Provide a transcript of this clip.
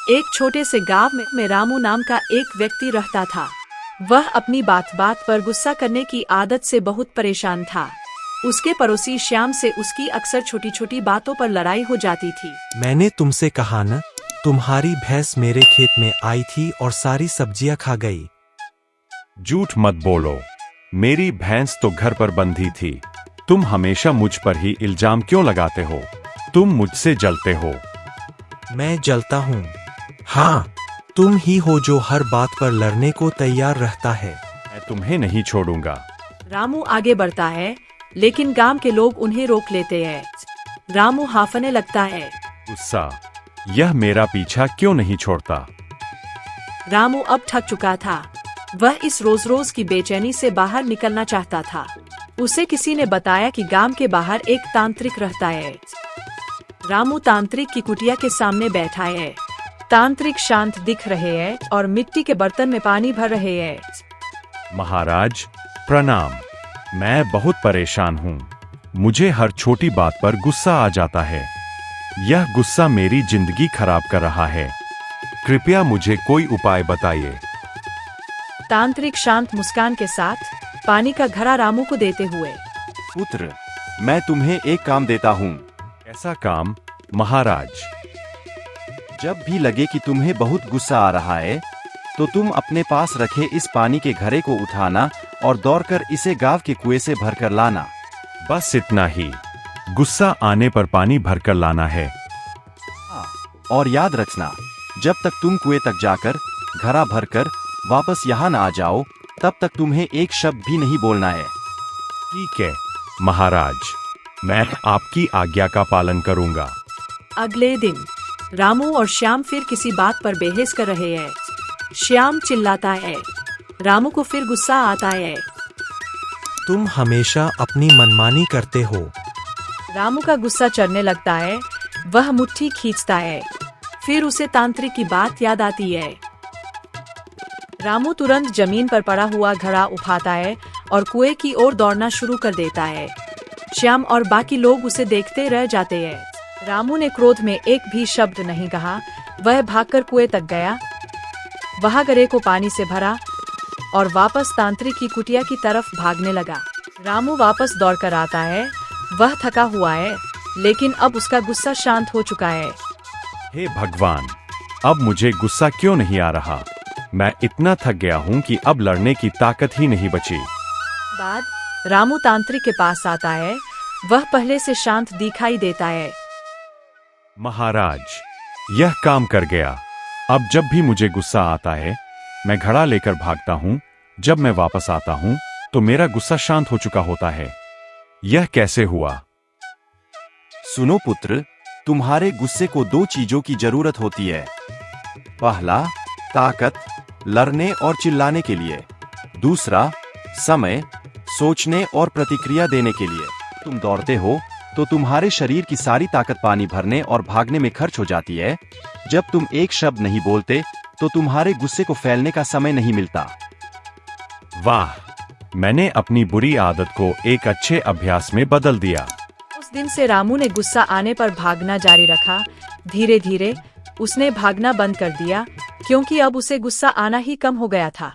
एक छोटे से गांव में रामू नाम का एक व्यक्ति रहता था। वह अपनी बात बात पर गुस्सा करने की आदत से बहुत परेशान था। उसके पड़ोसी श्याम से उसकी अक्सर छोटी छोटी बातों पर लड़ाई हो जाती थी। मैंने तुमसे कहा न, तुम्हारी भैंस मेरे खेत में आई थी और सारी सब्जियां खा गई। झूठ मत बोलो, मेरी भैंस तो घर पर बंधी थी। तुम हमेशा मुझ पर ही इल्जाम क्यों लगाते हो? तुम मुझसे जलते हो। मैं जलता हूँ? हाँ, तुम ही हो जो हर बात पर लड़ने को तैयार रहता है। मैं तुम्हें नहीं छोड़ूंगा। रामू आगे बढ़ता है, लेकिन गांव के लोग उन्हें रोक लेते हैं। रामू हांफने लगता है। गुस्सा, यह मेरा पीछा क्यों नहीं छोड़ता? रामू अब थक चुका था। वह इस रोज रोज की बेचैनी से बाहर निकलना चाहता था। उसे किसी ने बताया कि गांव के बाहर एक तांत्रिक रहता है। रामू तांत्रिक की कुटिया के सामने बैठा है। तांत्रिक शांत दिख रहे हैं और मिट्टी के बर्तन में पानी भर रहे हैं। महाराज प्रणाम, मैं बहुत परेशान हूँ। मुझे हर छोटी बात पर गुस्सा आ जाता है। यह गुस्सा मेरी जिंदगी खराब कर रहा है। कृपया मुझे कोई उपाय बताइए। तांत्रिक शांत मुस्कान के साथ पानी का घड़ा रामू को देते हुए, पुत्र, मैं तुम्हें एक काम देता हूँ। ऐसा काम महाराज? जब भी लगे कि तुम्हें बहुत गुस्सा आ रहा है, तो तुम अपने पास रखे इस पानी के घड़े को उठाना और दौड़कर इसे गांव के कुएं से भरकर लाना। बस इतना ही? गुस्सा आने पर पानी भरकर लाना है? हाँ, और याद रखना, जब तक तुम कुएं तक जाकर घड़ा भरकर वापस यहाँ न आ जाओ, तब तक तुम्हें एक शब्द भी नहीं बोलना है। ठीक है महाराज, मैं आपकी आज्ञा का पालन करूंगा। अगले दिन रामू और श्याम फिर किसी बात पर बहस कर रहे हैं। श्याम चिल्लाता है। रामू को फिर गुस्सा आता है। तुम हमेशा अपनी मनमानी करते हो। रामू का गुस्सा चढ़ने लगता है। वह मुट्ठी खींचता है। फिर उसे तांत्रिक की बात याद आती है। रामू तुरंत जमीन पर पड़ा हुआ घड़ा उठाता है और कुएं की ओर दौड़ना शुरू कर देता है। श्याम और बाकी लोग उसे देखते रह जाते हैं। रामू ने क्रोध में एक भी शब्द नहीं कहा। वह भागकर कुएं तक गया, वहां घड़े को पानी से भरा और वापस तांत्रिक की कुटिया की तरफ भागने लगा। रामू वापस दौड़कर आता है। वह थका हुआ है, लेकिन अब उसका गुस्सा शांत हो चुका है। हे भगवान, अब मुझे गुस्सा क्यों नहीं आ रहा? मैं इतना थक गया हूँ कि अब लड़ने की ताकत ही नहीं बची। बाद रामू तांत्रिक के पास आता है। वह पहले से शांत दिखाई देता है। महाराज, यह काम कर गया। अब जब भी मुझे गुस्सा आता है, मैं घड़ा लेकर भागता हूँ। जब मैं वापस आता हूँ, तो मेरा गुस्सा शांत हो चुका होता है। यह कैसे हुआ? सुनो पुत्र, तुम्हारे गुस्से को दो चीजों की जरूरत होती है। पहला, ताकत, लड़ने और चिल्लाने के लिए। दूसरा, समय, सोचने और प्रतिक्रिया देने के लिए। तुम दौड़ते हो तो तुम्हारे शरीर की सारी ताकत पानी भरने और भागने में खर्च हो जाती है। जब तुम एक शब्द नहीं बोलते, तो तुम्हारे गुस्से को फैलने का समय नहीं मिलता। वाह, मैंने अपनी बुरी आदत को एक अच्छे अभ्यास में बदल दिया। उस दिन से रामू ने गुस्सा आने पर भागना जारी रखा। धीरे धीरे उसने भागना बंद कर दिया, क्योंकि अब उसे गुस्सा आना ही कम हो गया था।